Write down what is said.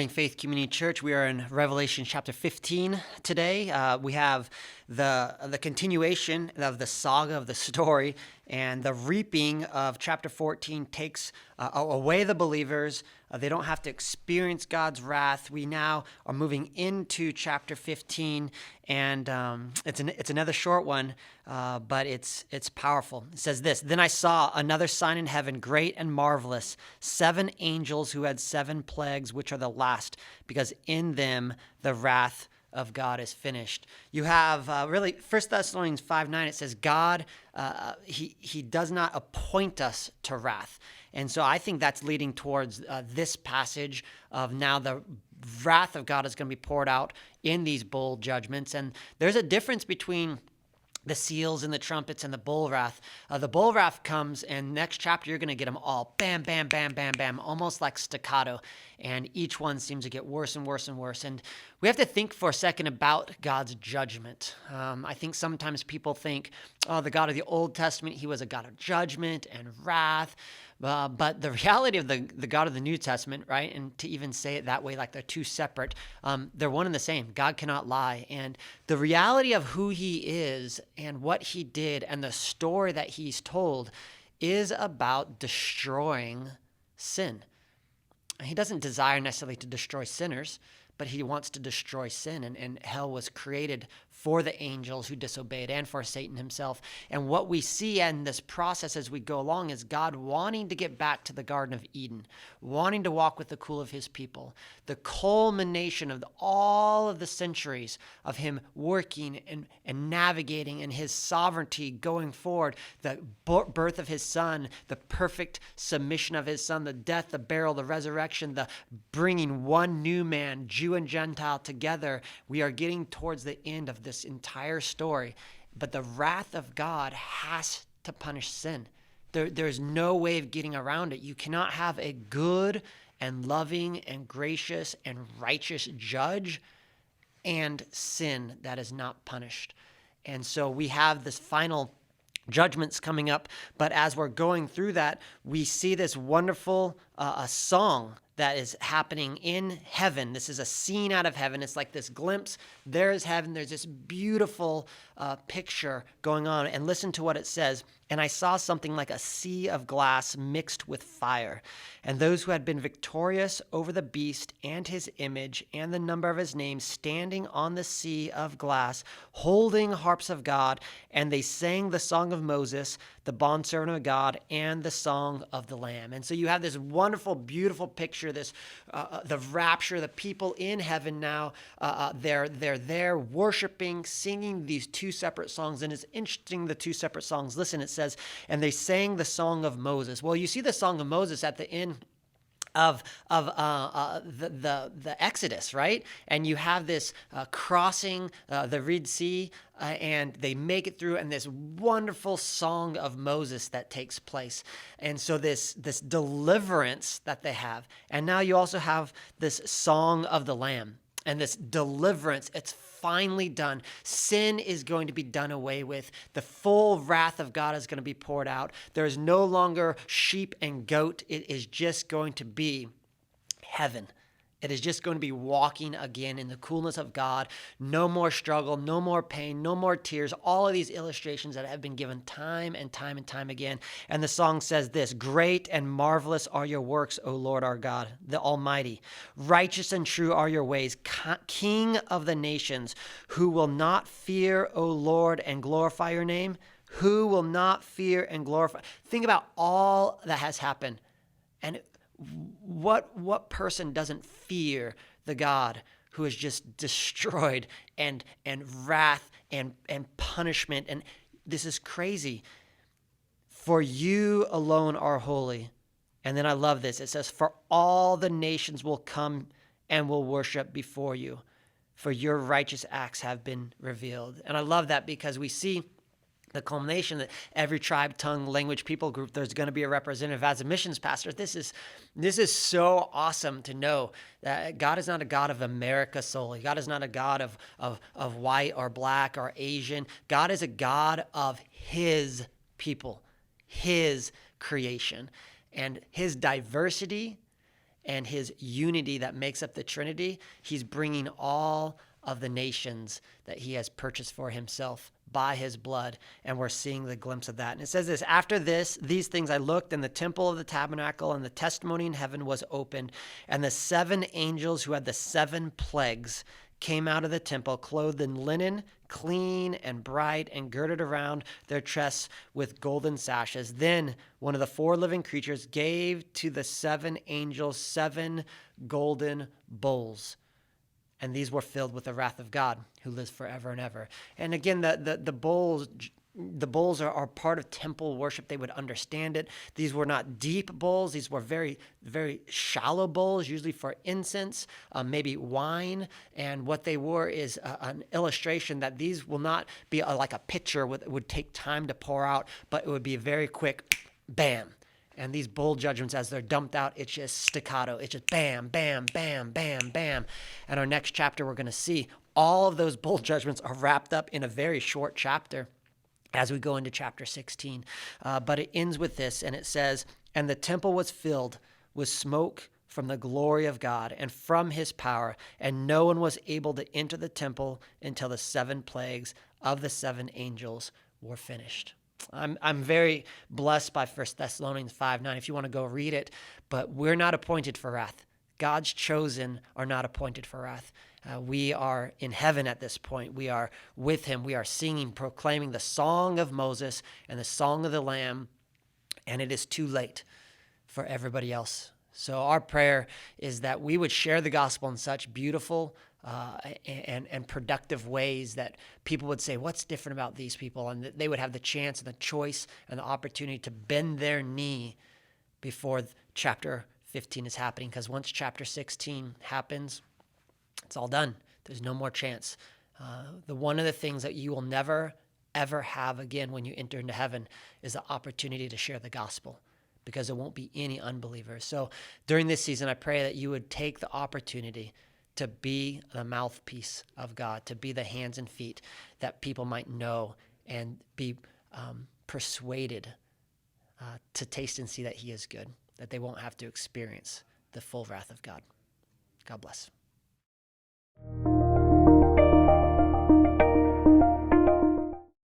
morning, Faith Community Church. We are in Revelation chapter 15 today. We have the continuation of the saga of the story, and the reaping of chapter 14 takes away the believers. They don't have to experience God's wrath. We now are moving into chapter 15, and it's another short one, but it's powerful. It says this: "Then I saw another sign in heaven, great and marvelous, 7 angels who had 7 plagues, which are the last, because in them the wrath of God is finished." You have really 1 Thessalonians 5:9. It says God, he does not appoint us to wrath. And so I think that's leading towards this passage of now the wrath of God is going to be poured out in these bowl judgments. And there's a difference between the seals and the trumpets and the bowl wrath. The bowl wrath comes, and next chapter you're going to get them all bam, bam, bam, bam, bam, almost like staccato. And each one seems to get worse and worse and worse. And we have to think for a second about God's judgment. I think sometimes people think, oh, the God of the Old Testament, he was a God of judgment and wrath. But the reality of the God of the New Testament, right, and to even say it that way, like they're two separate, they're one and the same. God cannot lie. And the reality of who he is and what he did and the story that he's told is about destroying sin. He doesn't desire necessarily to destroy sinners, but he wants to destroy sin. And hell was created for the angels who disobeyed and for Satan himself. And what we see in this process as we go along is God wanting to get back to the Garden of Eden, wanting to walk with the cool of his people. The culmination of all of the centuries of him working and navigating and his sovereignty going forward, the birth of his son, the perfect submission of his son, the death, the burial, the resurrection, the bringing one new man, Jew and Gentile, together. We are getting towards the end of this entire story, but the wrath of God has to punish sin. There's no way of getting around it. You cannot have a good and loving and gracious and righteous judge and sin that is not punished. And so we have this final judgments coming up, but as we're going through that, we see this wonderful a song that is happening in heaven. This is a scene out of heaven. It's like this glimpse. There is heaven. There's this beautiful picture going on. And listen to what it says. "And I saw something like a sea of glass mixed with fire. And those who had been victorious over the beast and his image and the number of his name standing on the sea of glass, holding harps of God. And they sang the song of Moses, the bondservant of God, and the song of the Lamb." And so you have this wonderful, beautiful picture, this the rapture, the people in heaven now, they're there worshiping, singing these two separate songs. And it's interesting, the two separate songs. Listen, it says, "And they sang the song of Moses." Well, you see the song of Moses at the end of the Exodus, right? And you have this crossing the Red Sea, and they make it through, and this wonderful song of Moses that takes place. And so this deliverance that they have. And now you also have this song of the Lamb. And this deliverance, it's finally done. Sin is going to be done away with. The full wrath of God is going to be poured out. There is no longer sheep and goat. It is just going to be heaven. It is just going to be walking again in the coolness of God. No more struggle, no more pain, no more tears. All of these illustrations that have been given time and time and time again. And the song says this: "Great and marvelous are your works, O Lord our God, the Almighty. Righteous and true are your ways, King of the nations. Who will not fear, O Lord, and glorify your name?" Who will not fear and glorify? Think about all that has happened. And what person doesn't fear the God who has just destroyed and wrath and punishment? And this is crazy. "For you alone are holy." And then I love this. It says, "For all the nations will come and will worship before you, for your righteous acts have been revealed." And I love that because we see the culmination that every tribe, tongue, language, people group, there's going to be a representative. As a missions pastor, this is so awesome to know that God is not a God of America solely. God is not a God of white or black or Asian. God is a God of his people, his creation, and his diversity and his unity that makes up the Trinity, he's bringing all of the nations that he has purchased for himself by his blood, and we're seeing the glimpse of that. And it says this, after these things I looked, and the temple of the tabernacle and the testimony in heaven was opened, and the 7 angels who had the 7 plagues came out of the temple, clothed in linen, clean and bright, and girded around their chests with golden sashes. Then one of the 4 living creatures gave to the 7 angels 7 golden bowls, and these were filled with the wrath of God, who lives forever and ever. And again, the bowls are part of temple worship. They would understand it. These were not deep bowls. These were very, very shallow bowls, usually for incense, maybe wine. And what they were is an illustration that these will not be like a pitcher would take time to pour out, but it would be very quick, bam. And these bowl judgments, as they're dumped out, it's just staccato. It's just bam, bam, bam, bam, bam. And our next chapter, we're going to see all of those bowl judgments are wrapped up in a very short chapter as we go into chapter 16. But it ends with this, and it says, and the temple was filled with smoke from the glory of God and from his power, and no one was able to enter the temple until the 7 plagues of the 7 angels were finished. I'm very blessed by 1 Thessalonians 5:9 if you want to go read it, but we're not appointed for wrath. God's chosen are not appointed for wrath. We are in heaven at this point. We are with him. We are singing, proclaiming the song of Moses and the song of the Lamb, and it is too late for everybody else. So our prayer is that we would share the gospel in such beautiful and productive ways that people would say, what's different about these people? And that they would have the chance and the choice and the opportunity to bend their knee before chapter 15 is happening. Because once chapter 16 happens, it's all done. There's no more chance. One of the things that you will never, ever have again when you enter into heaven is the opportunity to share the gospel, because there won't be any unbelievers. So during this season, I pray that you would take the opportunity to be the mouthpiece of God, to be the hands and feet that people might know and be persuaded to taste and see that he is good, that they won't have to experience the full wrath of God. God bless.